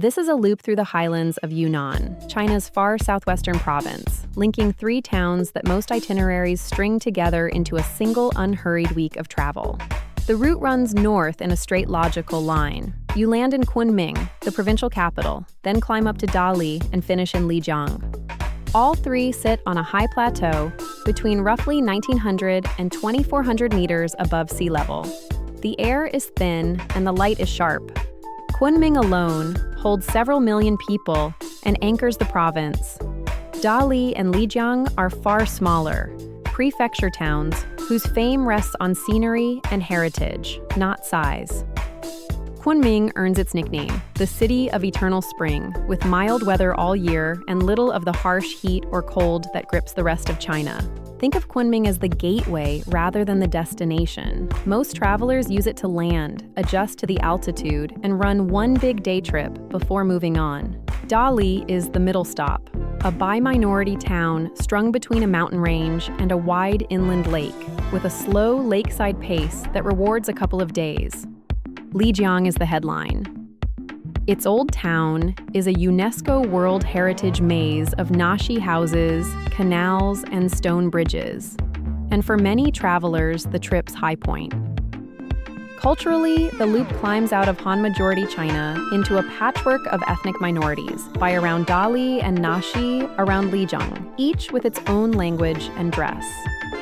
This is a loop through the highlands of Yunnan, China's far southwestern province, linking 3 towns that most itineraries string together into a single unhurried week of travel. The route runs north in a straight logical line. You land in Kunming, the provincial capital, then climb up to Dali and finish in Lijiang. All 3 sit on a high plateau between roughly 1,900 and 2,400 meters above sea level. The air is thin and the light is sharp. Kunming alone holds several million people and anchors the province. Dali and Lijiang are far smaller, prefecture towns whose fame rests on scenery and heritage, not size. Kunming earns its nickname, the City of Eternal Spring, with mild weather all year and little of the harsh heat or cold that grips the rest of China. Think of Kunming as the gateway rather than the destination. Most travelers use it to land, adjust to the altitude, and run one big day trip before moving on. Dali is the middle stop, a bi-minority town strung between a mountain range and a wide inland lake, with a slow lakeside pace that rewards a couple of days. Lijiang is the headline. Its old town is a UNESCO World Heritage maze of Naxi houses, canals, and stone bridges, and for many travelers, the trip's high point. Culturally, the loop climbs out of Han-majority China into a patchwork of ethnic minorities, by around Dali and Naxi around Lijiang, each with its own language and dress.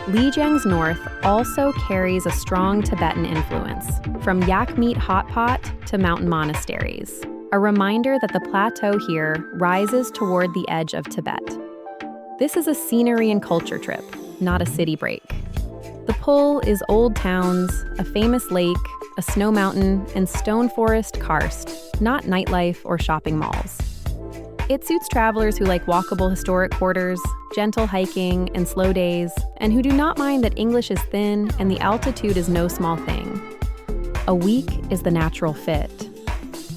Lijiang's north also carries a strong Tibetan influence, from yak meat hot pot to mountain monasteries, a reminder that the plateau here rises toward the edge of Tibet. This is a scenery and culture trip, not a city break. The pull is old towns, a famous lake, a snow mountain, and stone forest karst, not nightlife or shopping malls. It suits travelers who like walkable historic quarters, gentle hiking, and slow days, and who do not mind that English is thin and the altitude is no small thing. A week is the natural fit.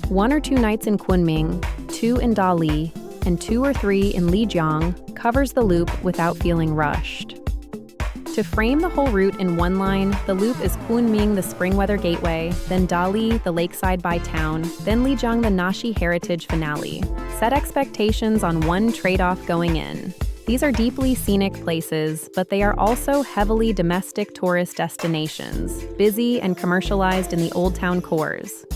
1 or 2 nights in Kunming, 2 in Dali, and 2 or 3 in Lijiang covers the loop without feeling rushed. To frame the whole route in one line, the loop is Kunming, the spring weather gateway, then Dali, the lakeside by-town, then Lijiang, the Naxi heritage finale. Set expectations on one trade-off going in. These are deeply scenic places, but they are also heavily domestic tourist destinations, busy and commercialized in the old town cores.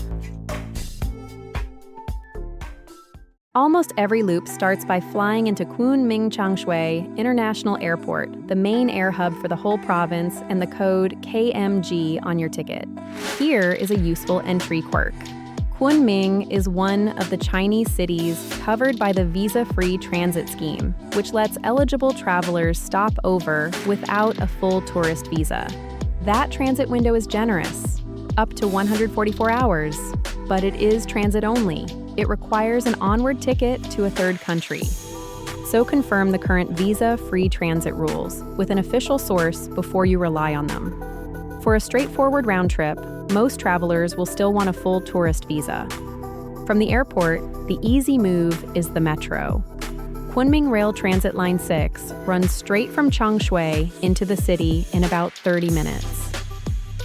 Almost every loop starts by flying into Kunming Changshui International Airport, the main air hub for the whole province, and the code KMG on your ticket. Here is a useful entry quirk. Kunming is one of the Chinese cities covered by the visa-free transit scheme, which lets eligible travelers stop over without a full tourist visa. That transit window is generous, up to 144 hours, but it is transit only. It requires an onward ticket to a third country. So confirm the current visa-free transit rules with an official source before you rely on them. For a straightforward round trip, most travelers will still want a full tourist visa. From the airport, the easy move is the metro. Kunming Rail Transit Line 6 runs straight from Changshui into the city in about 30 minutes.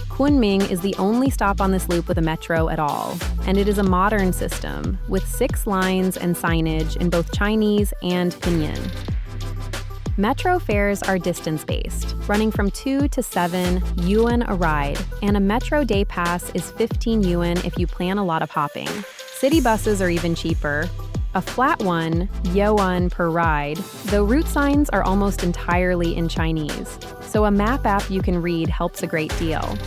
Kunming is the only stop on this loop with a metro at all, and it is a modern system with 6 lines and signage in both Chinese and Pinyin. Metro fares are distance-based, running from 2 to 7 yuan a ride, and a metro day pass is 15 yuan if you plan a lot of hopping. City buses are even cheaper, a flat 1 yuan per ride, though route signs are almost entirely in Chinese, so a map app you can read helps a great deal.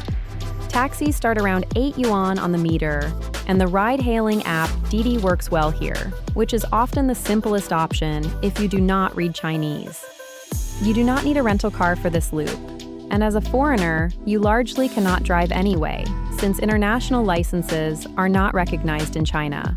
Taxis start around 8 yuan on the meter, and the ride-hailing app Didi works well here, which is often the simplest option if you do not read Chinese. You do not need a rental car for this loop, and as a foreigner, you largely cannot drive anyway, since international licenses are not recognized in China.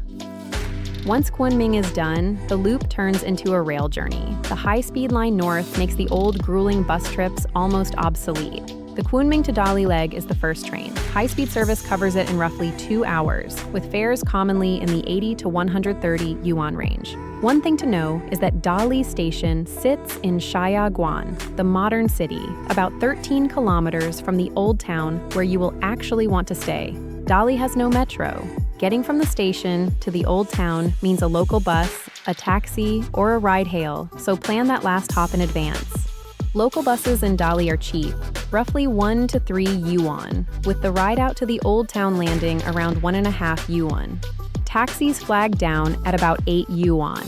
Once Kunming is done, the loop turns into a rail journey. The high-speed line north makes the old grueling bus trips almost obsolete. The Kunming to Dali leg is the first train. High-speed service covers it in roughly 2 hours, with fares commonly in the 80 to 130 yuan range. One thing to know is that Dali Station sits in Shiyaguan, the modern city, about 13 kilometers from the old town where you will actually want to stay. Dali has no metro. getting from the station to the old town means a local bus, a taxi, or a ride-hail, so plan that last hop in advance. Local buses in Dali are cheap, roughly 1 to 3 yuan, with the ride out to the old town landing around 1.5 yuan. Taxis flag down at about 8 yuan,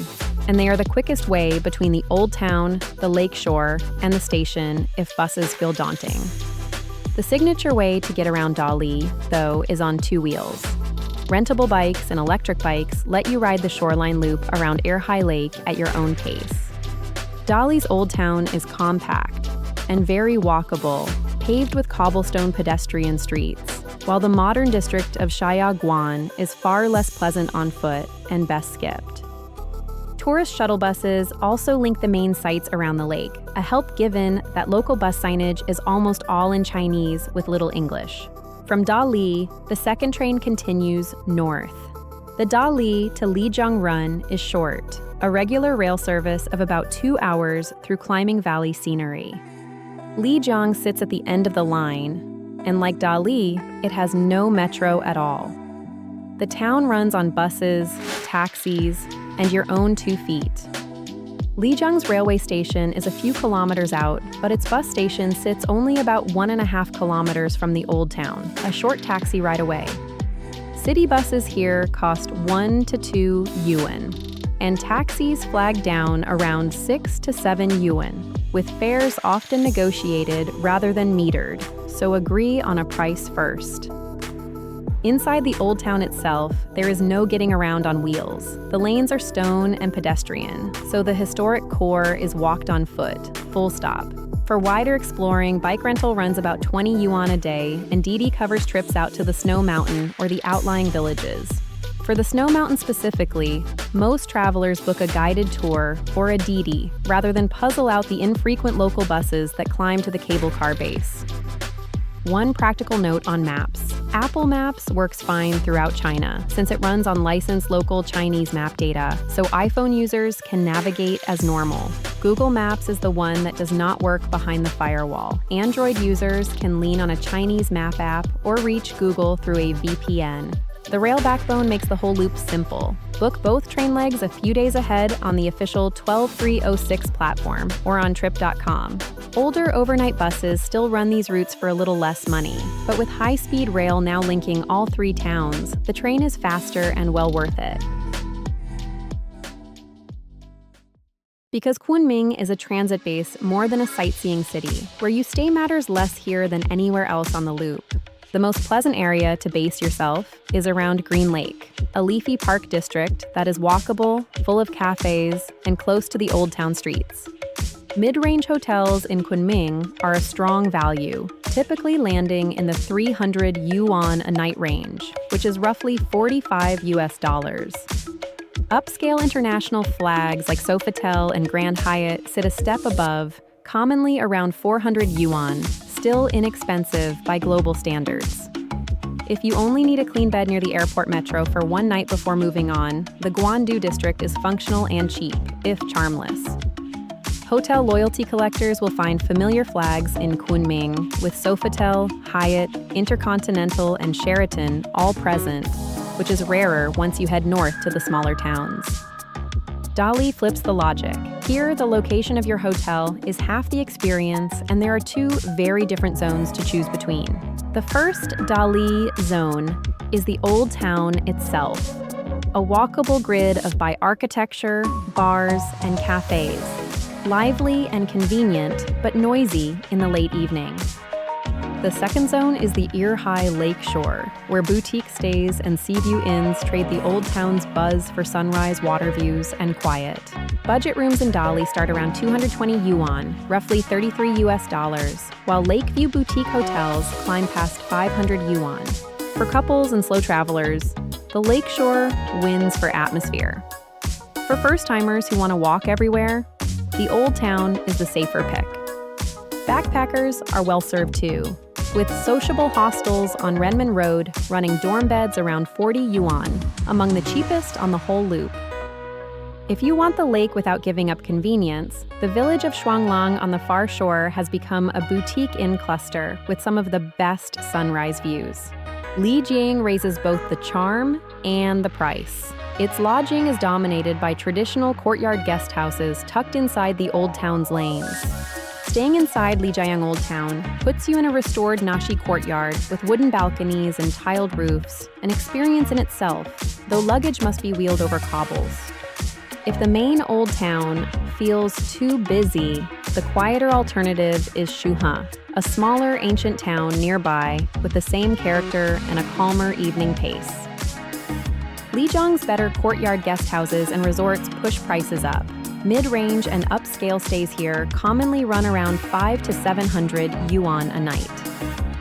and they are the quickest way between the old town, the lakeshore, and the station if buses feel daunting. The signature way to get around Dali, though, is on 2 wheels. Rentable bikes and electric bikes let you ride the shoreline loop around Erhai Lake at your own pace. Dali's old town is compact and very walkable, paved with cobblestone pedestrian streets, while the modern district of Shiaguan is far less pleasant on foot and best skipped. Tourist shuttle buses also link the main sites around the lake, a help given that local bus signage is almost all in Chinese with little English. From Dali, the second train continues north. The Dali to Lijiang run is short, a regular rail service of about 2 hours through climbing valley scenery. Lijiang sits at the end of the line, and like Dali, it has no metro at all. The town runs on buses, taxis, and your own 2 feet. Lijiang's railway station is a few kilometers out, but its bus station sits only about 1.5 kilometers from the old town, a short taxi ride away. City buses here cost 1 to 2 yuan, and taxis flag down around 6 to 7 yuan, with fares often negotiated rather than metered, so agree on a price first. Inside the old town itself, there is no getting around on wheels. The lanes are stone and pedestrian, so the historic core is walked on foot, full stop. For wider exploring, bike rental runs about 20 yuan a day, and Didi covers trips out to the Snow Mountain or the outlying villages. For the Snow Mountain specifically, most travelers book a guided tour or a Didi rather than puzzle out the infrequent local buses that climb to the cable car base. One practical note on maps. Apple Maps works fine throughout China since it runs on licensed local Chinese map data, so iPhone users can navigate as normal. Google Maps is the one that does not work behind the firewall. Android users can lean on a Chinese map app or reach Google through a VPN. The rail backbone makes the whole loop simple. Book both train legs a few days ahead on the official 12306 platform or on trip.com. Older overnight buses still run these routes for a little less money, but with high-speed rail now linking all 3 towns, the train is faster and well worth it. Because Kunming is a transit base more than a sightseeing city, where you stay matters less here than anywhere else on the loop. The most pleasant area to base yourself is around Green Lake, a leafy park district that is walkable, full of cafes, and close to the old town streets. Mid-range hotels in Kunming are a strong value, typically landing in the 300 yuan a night range, which is roughly $45 US. Upscale international flags like Sofitel and Grand Hyatt sit a step above, commonly around 400 yuan, still inexpensive by global standards. If you only need a clean bed near the airport metro for one night before moving on, the Guandu district is functional and cheap, if charmless. Hotel loyalty collectors will find familiar flags in Kunming, with Sofitel, Hyatt, Intercontinental, and Sheraton all present, which is rarer once you head north to the smaller towns. Dali flips the logic. Here, the location of your hotel is half the experience, and there are 2 very different zones to choose between. The first Dali zone is the old town itself, a walkable grid of by architecture, bars, and cafes. Lively and convenient, but noisy in the late evening. The second zone is the Erhai Lake shore, where boutique stays and seaview inns trade the old town's buzz for sunrise water views and quiet. Budget rooms in Dali start around 220 yuan, roughly $33 US, while Lakeview boutique hotels climb past 500 yuan. For couples and slow travelers, the lakeshore wins for atmosphere. For first-timers who want to walk everywhere, the old town is the safer pick. Backpackers are well served too, with sociable hostels on Renmin Road running dorm beds around 40 yuan, among the cheapest on the whole loop. If you want the lake without giving up convenience, the village of Shuanglang on the far shore has become a boutique inn cluster with some of the best sunrise views. Lijiang raises both the charm and the price. Its lodging is dominated by traditional courtyard guest houses tucked inside the old town's lanes. Staying inside Lijiang Old Town puts you in a restored Naxi courtyard with wooden balconies and tiled roofs, an experience in itself, though luggage must be wheeled over cobbles. If the main old town feels too busy, the quieter alternative is Shuhe, a smaller ancient town nearby with the same character and a calmer evening pace. Lijiang's better courtyard guest houses and resorts push prices up. Mid-range and upscale stays here commonly run around 500 to 700 yuan a night.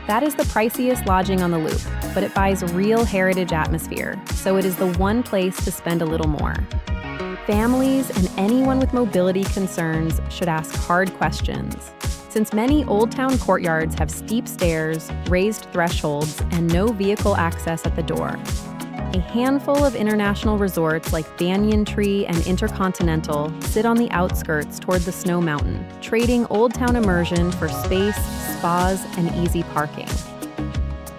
That is the priciest lodging on the loop, but it buys real heritage atmosphere, so it is the one place to spend a little more. Families and anyone with mobility concerns should ask hard questions, since many old town courtyards have steep stairs, raised thresholds, and no vehicle access at the door. A handful of international resorts like Banyan Tree and Intercontinental sit on the outskirts toward the Snow Mountain, trading old town immersion for space, spas, and easy parking.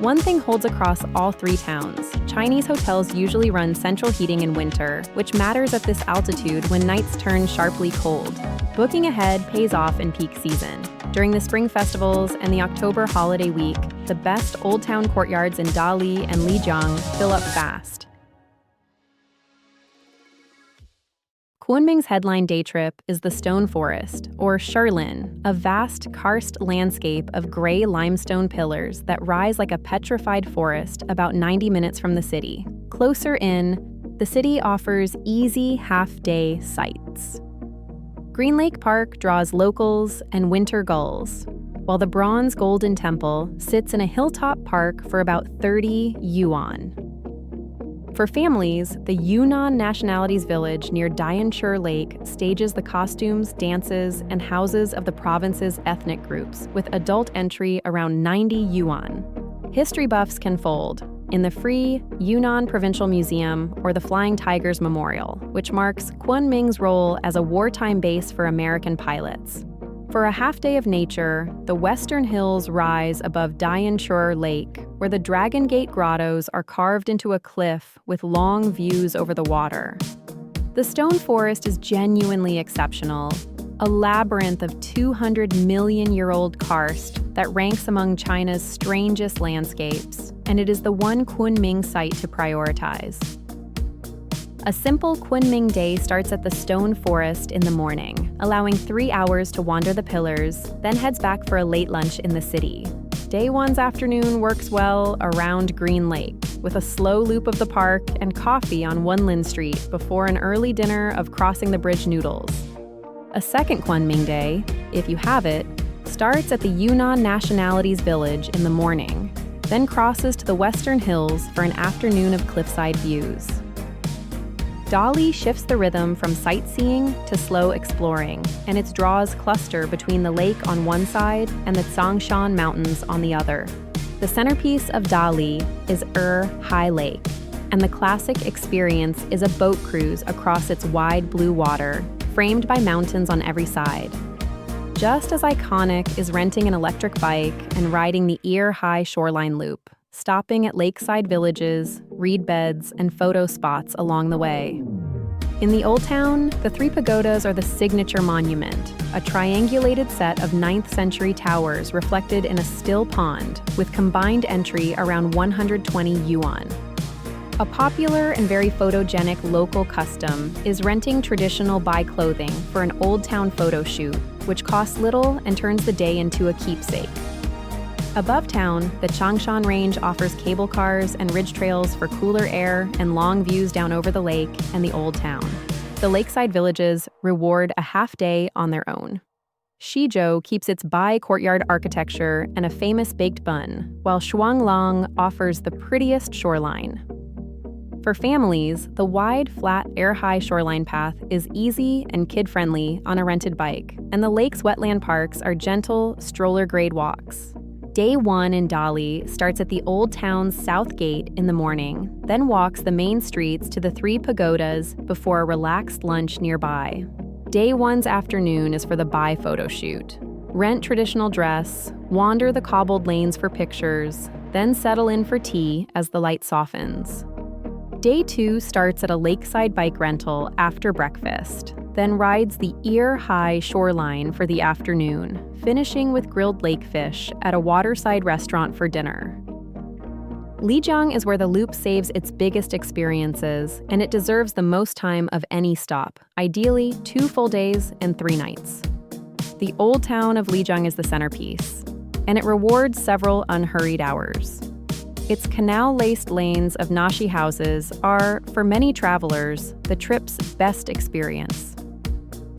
One thing holds across all three towns. Chinese hotels usually run central heating in winter, which matters at this altitude when nights turn sharply cold. Booking ahead pays off in peak season. During the spring festivals and the October holiday week, the best old town courtyards in Dali and Lijiang fill up fast. Kunming's headline day trip is the Stone Forest, or Shilin, a vast karst landscape of gray limestone pillars that rise like a petrified forest about 90 minutes from the city. Closer in, the city offers easy half-day sights. Green Lake Park draws locals and winter gulls, while the Bronze Golden Temple sits in a hilltop park for about 30 yuan. For families, the Yunnan Nationalities Village near Dianchur Lake stages the costumes, dances, and houses of the province's ethnic groups, with adult entry around 90 yuan. History buffs can fold in the free Yunnan Provincial Museum or the Flying Tigers Memorial, which marks Kunming's role as a wartime base for American pilots. For a half-day of nature, the western hills rise above Dianchur Lake, where the Dragon Gate grottos are carved into a cliff with long views over the water. The stone forest is genuinely exceptional, a labyrinth of 200-million-year-old karst that ranks among China's strangest landscapes, and it is the one Kunming site to prioritize. A simple Kunming day starts at the stone forest in the morning, allowing 3 hours to wander the pillars, then heads back for a late lunch in the city. Day one's afternoon works well around Green Lake, with a slow loop of the park and coffee on Yunnan Street before an early dinner of crossing the bridge Noodles. A second Kunming day, if you have it, starts at the Yunnan Nationalities Village in the morning, then crosses to the western hills for an afternoon of cliffside views. Dali shifts the rhythm from sightseeing to slow exploring, and its draws cluster between the lake on one side and the Cangshan Mountains on the other. The centerpiece of Dali is Erhai Lake, and the classic experience is a boat cruise across its wide blue water, framed by mountains on every side. Just as iconic is renting an electric bike and riding the Erhai shoreline loop, stopping at lakeside villages, reed beds, and photo spots along the way. In the Old Town, the three pagodas are the signature monument, a triangulated set of 9th century towers reflected in a still pond, with combined entry around 120 yuan. A popular and very photogenic local custom is renting traditional Bai clothing for an Old Town photo shoot, which costs little and turns the day into a keepsake. Above town, the Cangshan Range offers cable cars and ridge trails for cooler air and long views down over the lake and the Old Town. The lakeside villages reward a half-day on their own. Shizhou keeps its Bai courtyard architecture and a famous baked bun, while Shuanglong offers the prettiest shoreline. For families, the wide, flat Erhai shoreline path is easy and kid-friendly on a rented bike, and the lake's wetland parks are gentle, stroller-grade walks. Day one in Dali starts at the Old Town's South Gate in the morning, then walks the main streets to the three pagodas before a relaxed lunch nearby. Day one's afternoon is for the Bai photo shoot. Rent traditional dress, wander the cobbled lanes for pictures, then settle in for tea as the light softens. Day 2 starts at a lakeside bike rental after breakfast, then rides the Erhai shoreline for the afternoon, finishing with grilled lake fish at a waterside restaurant for dinner. Lijiang is where the loop saves its biggest experiences, and it deserves the most time of any stop, ideally 2 full days and 3 nights. The old town of Lijiang is the centerpiece, and it rewards several unhurried hours. Its canal-laced lanes of Naxi houses are, for many travelers, the trip's best experience.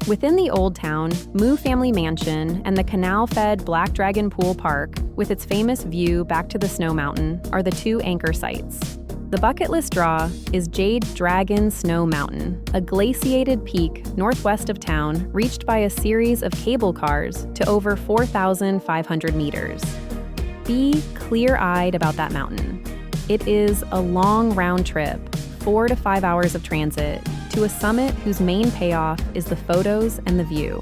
Within the old town, Mu Family Mansion and the canal-fed Black Dragon Pool Park, with its famous view back to the Snow Mountain, are the 2 anchor sites. The bucket list draw is Jade Dragon Snow Mountain, a glaciated peak northwest of town reached by a series of cable cars to over 4,500 meters. Be clear-eyed about that mountain. It is a long round trip, 4 to 5 hours of transit, to a summit whose main payoff is the photos and the view.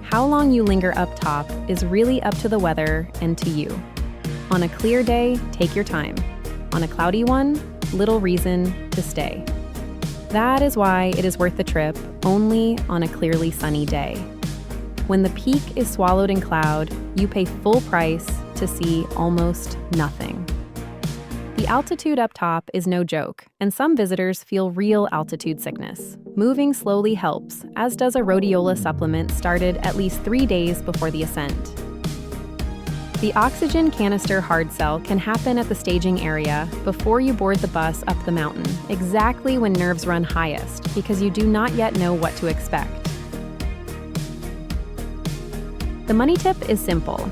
How long you linger up top is really up to the weather and to you. On a clear day, take your time. On a cloudy one, little reason to stay. That is why it is worth the trip only on a clearly sunny day. When the peak is swallowed in cloud, you pay full price to see almost nothing. The altitude up top is no joke, and some visitors feel real altitude sickness. Moving slowly helps, as does a rhodiola supplement started at least 3 days before the ascent. The oxygen canister hard sell can happen at the staging area before you board the bus up the mountain, exactly when nerves run highest, because you do not yet know what to expect. The money tip is simple.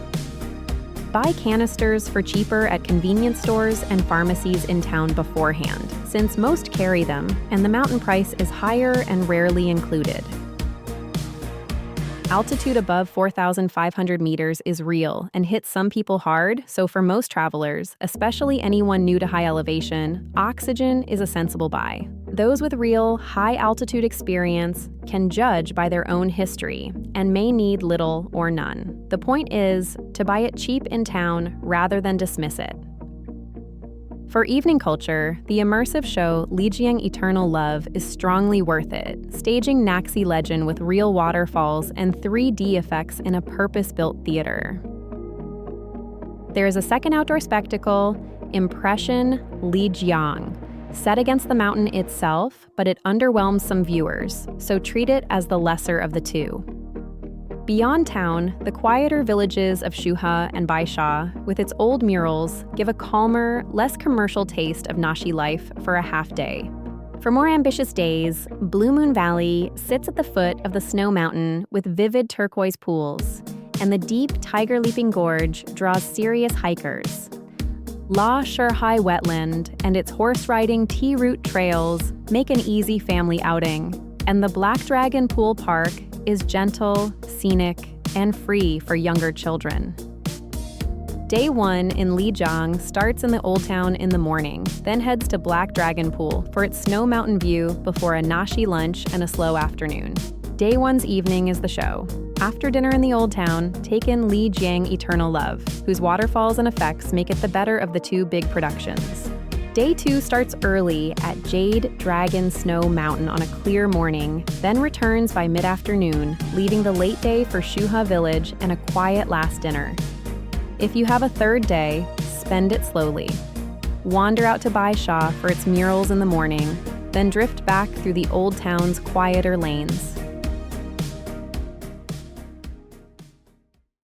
Buy canisters for cheaper at convenience stores and pharmacies in town beforehand, since most carry them, and the mountain price is higher and rarely included. Altitude above 4,500 meters is real and hits some people hard, so for most travelers, especially anyone new to high elevation, oxygen is a sensible buy. Those with real, high-altitude experience can judge by their own history and may need little or none. The point is to buy it cheap in town rather than dismiss it. For evening culture, the immersive show Lijiang Eternal Love is strongly worth it, staging Naxi legend with real waterfalls and 3D effects in a purpose-built theater. There is a second outdoor spectacle, Impression Lijiang, set against the mountain itself, but it underwhelms some viewers, so treat it as the lesser of the two. Beyond town, the quieter villages of Shuha and Baisha, with its old murals, give a calmer, less commercial taste of Naxi life for a half day. For more ambitious days, Blue Moon Valley sits at the foot of the Snow Mountain with vivid turquoise pools, and the deep tiger-leaping gorge draws serious hikers. La Shurhai wetland and its horse-riding tea-route trails make an easy family outing, and the Black Dragon Pool Park is gentle, scenic, and free for younger children. Day 1 in Lijiang starts in the Old Town in the morning, then heads to Black Dragon Pool for its Snow Mountain view before a Naxi lunch and a slow afternoon. Day 1's evening is the show. After dinner in the Old Town, take in Lijiang Eternal Love, whose waterfalls and effects make it the better of the 2 big productions. Day 2 starts early at Jade Dragon Snow Mountain on a clear morning, then returns by mid-afternoon, leaving the late day for Shuha Village and a quiet last dinner. If you have a third day, spend it slowly. Wander out to Baisha for its murals in the morning, then drift back through the old town's quieter lanes.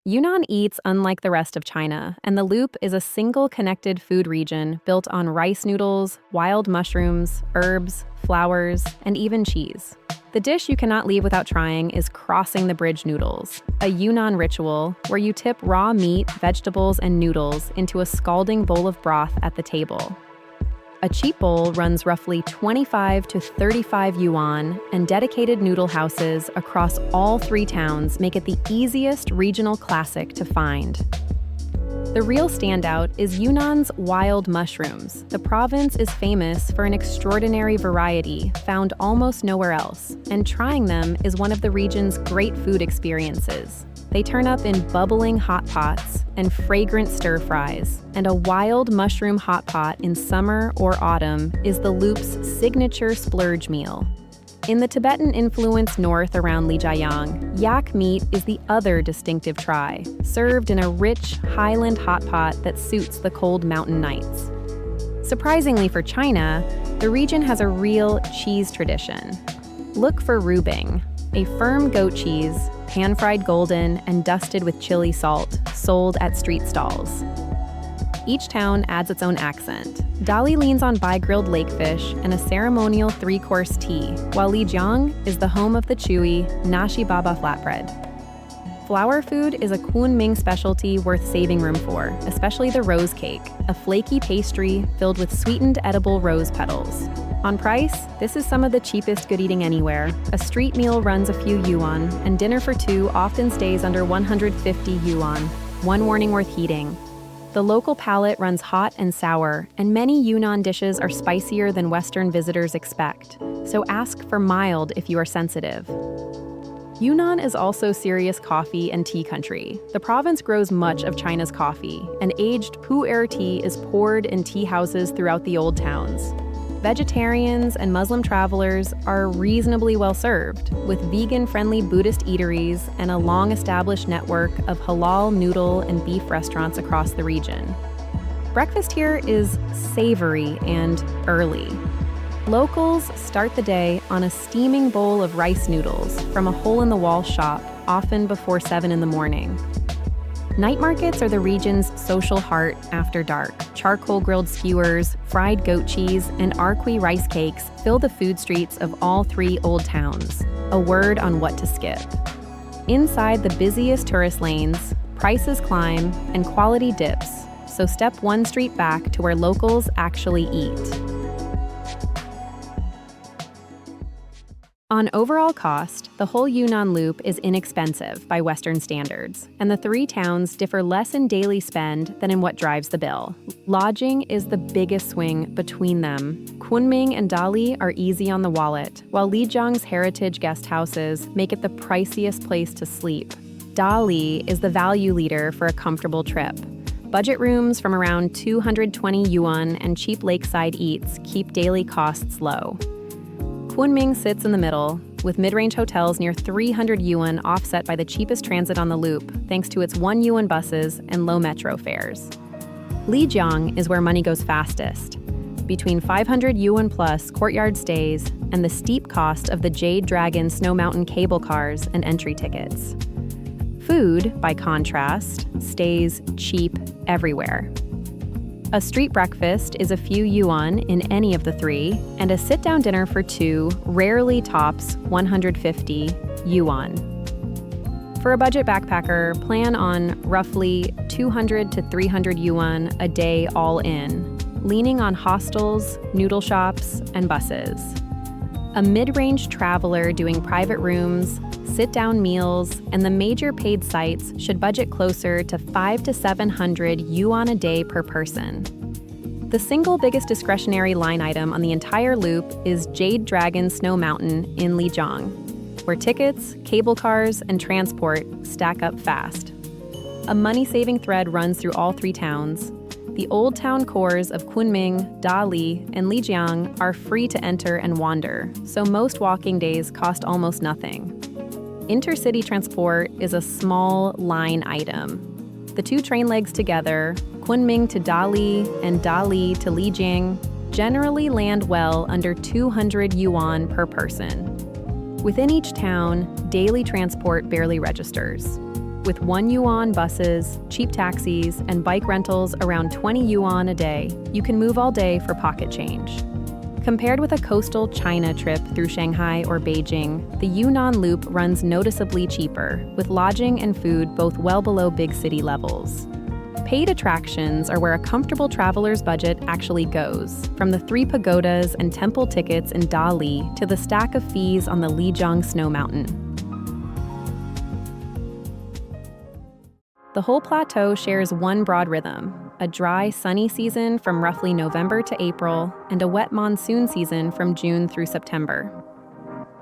Yunnan eats unlike the rest of China, and the Loop is a single connected food region built on rice noodles, wild mushrooms, herbs, flowers, and even cheese. The dish you cannot leave without trying is crossing the bridge noodles, a Yunnan ritual where you tip raw meat, vegetables, and noodles into a scalding bowl of broth at the table. A cheap bowl runs roughly 25 to 35 yuan, and dedicated noodle houses across all 3 towns make it the easiest regional classic to find. The real standout is Yunnan's wild mushrooms. The province is famous for an extraordinary variety found almost nowhere else, and trying them is one of the region's great food experiences. They turn up in bubbling hot pots and fragrant stir-fries, and a wild mushroom hot pot in summer or autumn is the loop's signature splurge meal. In the Tibetan-influenced north around Lijiang, yak meat is the other distinctive try, served in a rich, highland hot pot that suits the cold mountain nights. Surprisingly for China, the region has a real cheese tradition. Look for rubing, a firm goat cheese, pan-fried golden and dusted with chili salt, sold at street stalls. Each town adds its own accent. Dali leans on bi-grilled lakefish and a ceremonial 3-course tea, while Lijiang is the home of the chewy Naxi Baba flatbread. Flour food is a Kunming specialty worth saving room for, especially the rose cake, a flaky pastry filled with sweetened edible rose petals. On price, this is some of the cheapest good eating anywhere. A street meal runs a few yuan, and dinner for two often stays under 150 yuan. One warning worth heeding. The local palate runs hot and sour, and many Yunnan dishes are spicier than Western visitors expect, so ask for mild if you are sensitive. Yunnan is also serious coffee and tea country. The province grows much of China's coffee, and aged pu'er tea is poured in tea houses throughout the old towns. Vegetarians and Muslim travelers are reasonably well served, with vegan-friendly Buddhist eateries and a long-established network of halal noodle and beef restaurants across the region. Breakfast here is savory and early. Locals start the day on a steaming bowl of rice noodles from a hole-in-the-wall shop, often before 7 in the morning. Night markets are the region's social heart after dark. Charcoal-grilled skewers, fried goat cheese, and arqui rice cakes fill the food streets of all 3 old towns. A word on what to skip. Inside the busiest tourist lanes, prices climb and quality dips, so step 1 street back to where locals actually eat. On overall cost, the whole Yunnan Loop is inexpensive by Western standards, and the 3 towns differ less in daily spend than in what drives the bill. Lodging is the biggest swing between them. Kunming and Dali are easy on the wallet, while Lijiang's heritage guest houses make it the priciest place to sleep. Dali is the value leader for a comfortable trip. Budget rooms from around 220 yuan and cheap lakeside eats keep daily costs low. Kunming sits in the middle, with mid-range hotels near 300 yuan offset by the cheapest transit on the loop, thanks to its 1 yuan buses and low metro fares. Lijiang is where money goes fastest, between 500 yuan plus courtyard stays and the steep cost of the Jade Dragon Snow Mountain cable cars and entry tickets. Food, by contrast, stays cheap everywhere. A street breakfast is a few yuan in any of the 3, and a sit-down dinner for 2 rarely tops 150 yuan. For a budget backpacker, plan on roughly 200 to 300 yuan a day all in, leaning on hostels, noodle shops, and buses. A mid-range traveler doing private rooms, sit-down meals, and the major paid sites should budget closer to 500 to 700 yuan a day per person. The single biggest discretionary line item on the entire loop is Jade Dragon Snow Mountain in Lijiang, where tickets, cable cars, and transport stack up fast. A money-saving thread runs through all 3 towns. The old town cores of Kunming, Dali, and Lijiang are free to enter and wander, so most walking days cost almost nothing. Intercity transport is a small line item. The 2 train legs together, Kunming to Dali and Dali to Lijiang, generally land well under 200 yuan per person. Within each town, daily transport barely registers. With 1 yuan buses, cheap taxis, and bike rentals around 20 yuan a day, you can move all day for pocket change. Compared with a coastal China trip through Shanghai or Beijing, the Yunnan Loop runs noticeably cheaper, with lodging and food both well below big city levels. Paid attractions are where a comfortable traveler's budget actually goes, from the 3 pagodas and temple tickets in Dali to the stack of fees on the Lijiang Snow Mountain. The whole plateau shares one broad rhythm: a dry, sunny season from roughly November to April, and a wet monsoon season from June through September.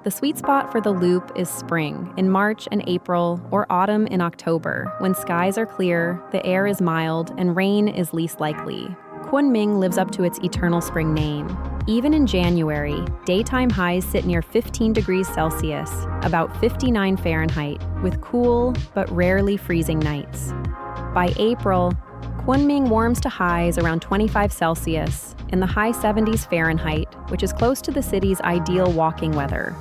The sweet spot for the loop is spring, in March and April, or autumn in October, when skies are clear, the air is mild, and rain is least likely. Kunming lives up to its eternal spring name. Even in January, daytime highs sit near 15 degrees Celsius, about 59 Fahrenheit, with cool but rarely freezing nights. By April, Kunming warms to highs around 25 Celsius, in the high 70s Fahrenheit, which is close to the city's ideal walking weather.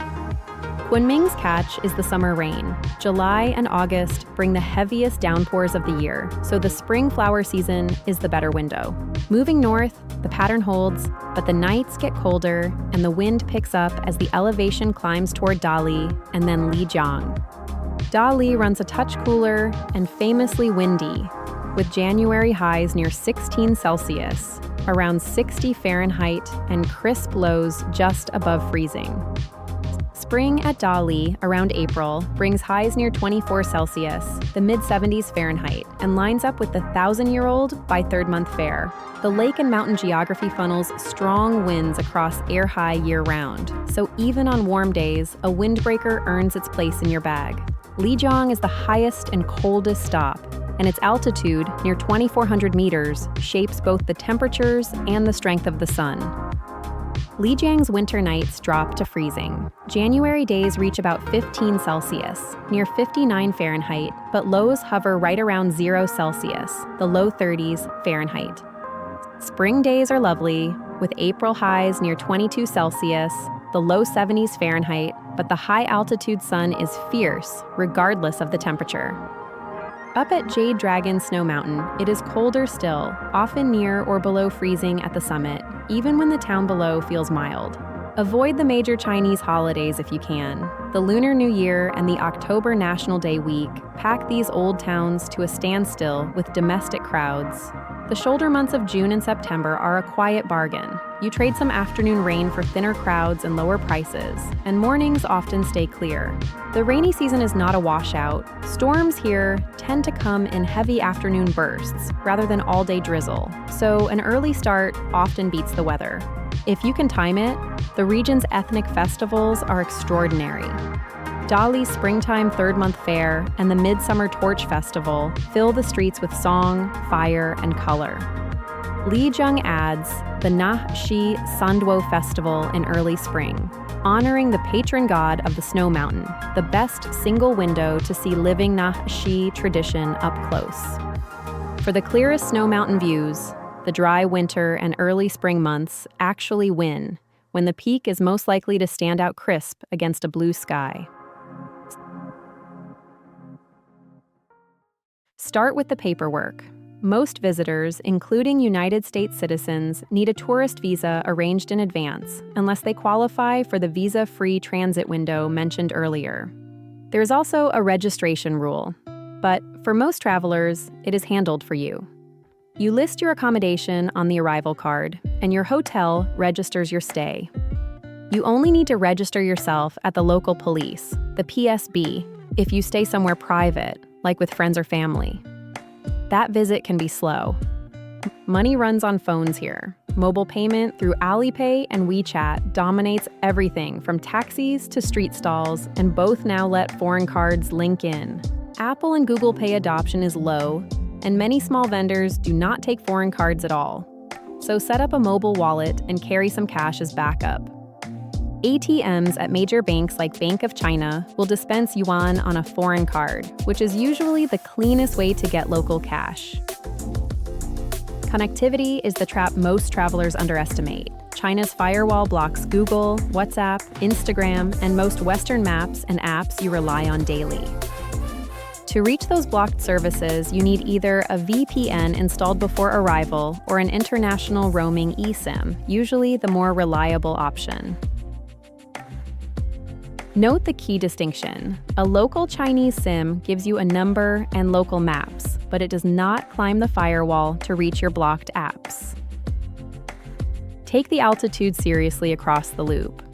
Kunming's catch is the summer rain. July and August bring the heaviest downpours of the year, so the spring flower season is the better window. Moving north, the pattern holds, but the nights get colder and the wind picks up as the elevation climbs toward Dali and then Lijiang. Dali runs a touch cooler and famously windy, with January highs near 16 Celsius, around 60 Fahrenheit, and crisp lows just above freezing. Spring at Dali, around April, brings highs near 24 Celsius, the mid-70s Fahrenheit, and lines up with the 1,000-year-old by third-month fair. The lake and mountain geography funnels strong winds across Erhai year-round, so even on warm days, a windbreaker earns its place in your bag. Lijiang is the highest and coldest stop, and its altitude, near 2,400 meters, shapes both the temperatures and the strength of the sun. Lijiang's winter nights drop to freezing. January days reach about 15 Celsius, near 59 Fahrenheit, but lows hover right around 0 Celsius, the low 30s Fahrenheit. Spring days are lovely, with April highs near 22 Celsius, the low 70s Fahrenheit, but the high-altitude sun is fierce, regardless of the temperature. Up at Jade Dragon Snow Mountain, it is colder still, often near or below freezing at the summit, even when the town below feels mild. Avoid the major Chinese holidays if you can. The Lunar New Year and the October National Day week pack these old towns to a standstill with domestic crowds. The shoulder months of June and September are a quiet bargain. You trade some afternoon rain for thinner crowds and lower prices, and mornings often stay clear. The rainy season is not a washout. Storms here tend to come in heavy afternoon bursts rather than all-day drizzle, so an early start often beats the weather. If you can time it, the region's ethnic festivals are extraordinary. Dali's springtime third-month fair and the Midsummer Torch Festival fill the streets with song, fire, and color. Lijiang adds the Naxi Sanduo Festival in early spring, honoring the patron god of the snow mountain, the best single window to see living Naxi tradition up close. For the clearest snow mountain views, the dry winter and early spring months actually win, when the peak is most likely to stand out crisp against a blue sky. Start with the paperwork. Most visitors, including United States citizens, need a tourist visa arranged in advance, unless they qualify for the visa-free transit window mentioned earlier. There is also a registration rule, but for most travelers, it is handled for you. You list your accommodation on the arrival card, and your hotel registers your stay. You only need to register yourself at the local police, the PSB, if you stay somewhere private, like with friends or family. That visit can be slow. Money runs on phones here. Mobile payment through Alipay and WeChat dominates everything from taxis to street stalls, and both now let foreign cards link in. Apple and Google Pay adoption is low, and many small vendors do not take foreign cards at all. So set up a mobile wallet and carry some cash as backup. ATMs at major banks like Bank of China will dispense yuan on a foreign card, which is usually the cleanest way to get local cash. Connectivity is the trap most travelers underestimate. China's firewall blocks Google, WhatsApp, Instagram, and most Western maps and apps you rely on daily. To reach those blocked services, you need either a VPN installed before arrival or an international roaming eSIM, usually the more reliable option. Note the key distinction. A local Chinese SIM gives you a number and local maps, but it does not climb the firewall to reach your blocked apps. Take the altitude seriously across the loop.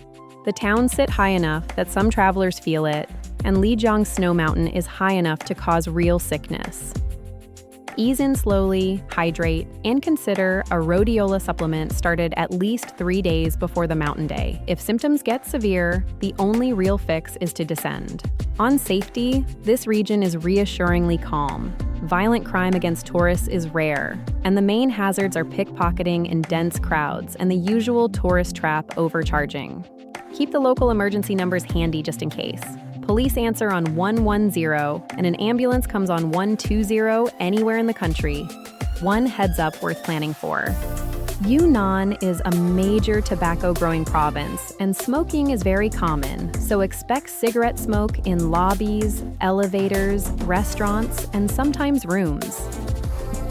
The towns sit high enough that some travelers feel it, and Lijiang Snow Mountain is high enough to cause real sickness. Ease in slowly, hydrate, and consider a rhodiola supplement started at least 3 days before the mountain day. If symptoms get severe, the only real fix is to descend. On safety, this region is reassuringly calm. Violent crime against tourists is rare, and the main hazards are pickpocketing in dense crowds and the usual tourist trap overcharging. Keep the local emergency numbers handy just in case. Police answer on 110, and an ambulance comes on 120 anywhere in the country. One heads up worth planning for. Yunnan is a major tobacco-growing province, and smoking is very common, so expect cigarette smoke in lobbies, elevators, restaurants, and sometimes rooms.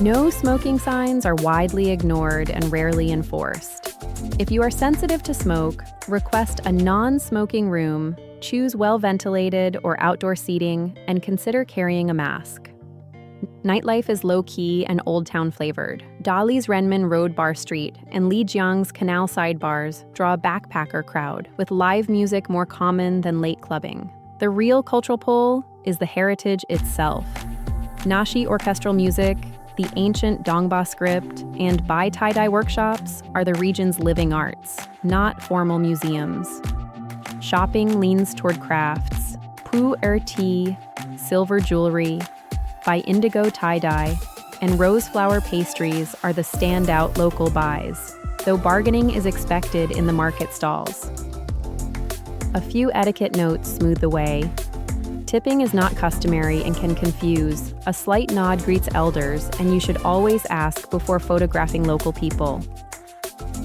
No smoking signs are widely ignored and rarely enforced. If you are sensitive to smoke, request a non-smoking room, choose well-ventilated or outdoor seating, and consider carrying a mask. Nightlife is low-key and Old Town flavored. Dali's Renmin Road Bar Street and Lijiang's Canal Side bars draw a backpacker crowd, with live music more common than late clubbing. The real cultural pull is the heritage itself. Naxi orchestral music, the ancient Dongba script, and Bai tie-dye workshops are the region's living arts, not formal museums. Shopping leans toward crafts, pu-er tea, silver jewelry, by indigo tie-dye, and rose flower pastries are the standout local buys, though bargaining is expected in the market stalls. A few etiquette notes smooth the way. Tipping is not customary and can confuse. A slight nod greets elders, and you should always ask before photographing local people.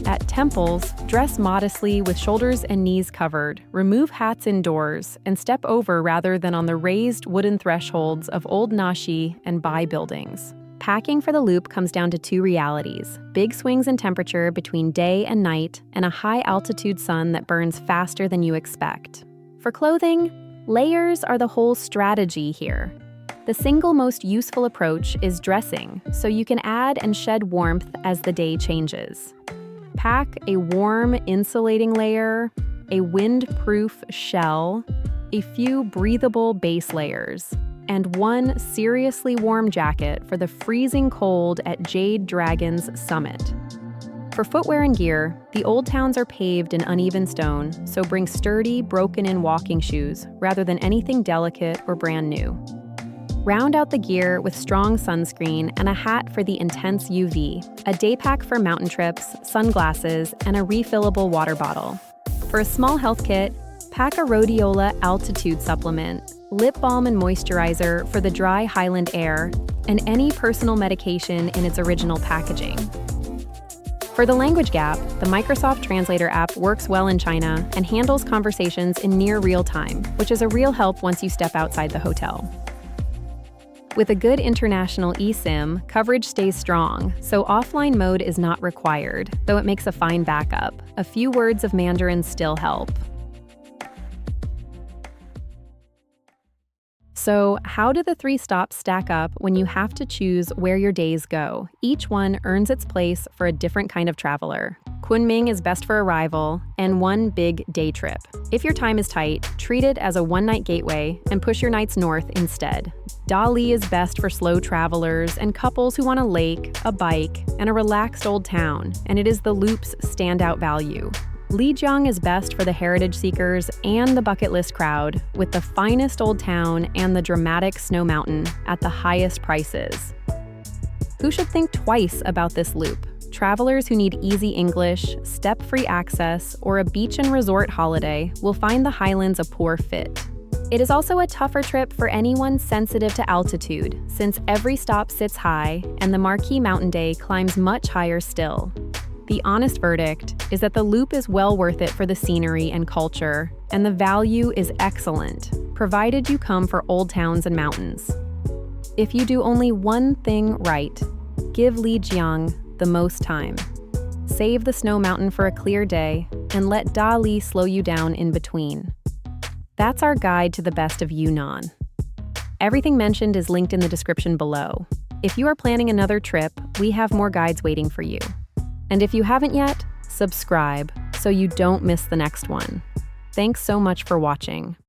At temples, dress modestly with shoulders and knees covered, remove hats indoors, and step over rather than on the raised wooden thresholds of old Naxi and Bai buildings. Packing for the loop comes down to two realities: big swings in temperature between day and night, and a high-altitude sun that burns faster than you expect. For clothing, layers are the whole strategy here. The single most useful approach is dressing, so you can add and shed warmth as the day changes. Pack a warm, insulating layer, a wind-proof shell, a few breathable base layers, and one seriously warm jacket for the freezing cold at Jade Dragon's summit. For footwear and gear, the old towns are paved in uneven stone, so bring sturdy, broken-in walking shoes rather than anything delicate or brand new. Round out the gear with strong sunscreen and a hat for the intense UV, a day pack for mountain trips, sunglasses, and a refillable water bottle. For a small health kit, pack a rhodiola altitude supplement, lip balm and moisturizer for the dry highland air, and any personal medication in its original packaging. For the language gap, the Microsoft Translator app works well in China and handles conversations in near real time, which is a real help once you step outside the hotel. With a good international eSIM, coverage stays strong, so offline mode is not required, though it makes a fine backup. A few words of Mandarin still help. So, how do the 3 stops stack up when you have to choose where your days go? Each one earns its place for a different kind of traveler. Kunming is best for arrival and one big day trip. If your time is tight, treat it as a one-night gateway and push your nights north instead. Dali is best for slow travelers and couples who want a lake, a bike, and a relaxed old town, and it is the loop's standout value. Lijiang is best for the heritage seekers and the bucket list crowd, with the finest old town and the dramatic snow mountain at the highest prices. Who should think twice about this loop? Travelers who need easy English, step-free access, or a beach and resort holiday will find the highlands a poor fit. It is also a tougher trip for anyone sensitive to altitude, since every stop sits high and the marquee mountain day climbs much higher still. The honest verdict is that the loop is well worth it for the scenery and culture, and the value is excellent, provided you come for old towns and mountains. If you do only one thing right, give Lijiang the most time. Save the snow mountain for a clear day, and let Dali slow you down in between. That's our guide to the best of Yunnan. Everything mentioned is linked in the description below. If you are planning another trip, we have more guides waiting for you. And if you haven't yet, subscribe so you don't miss the next one. Thanks so much for watching.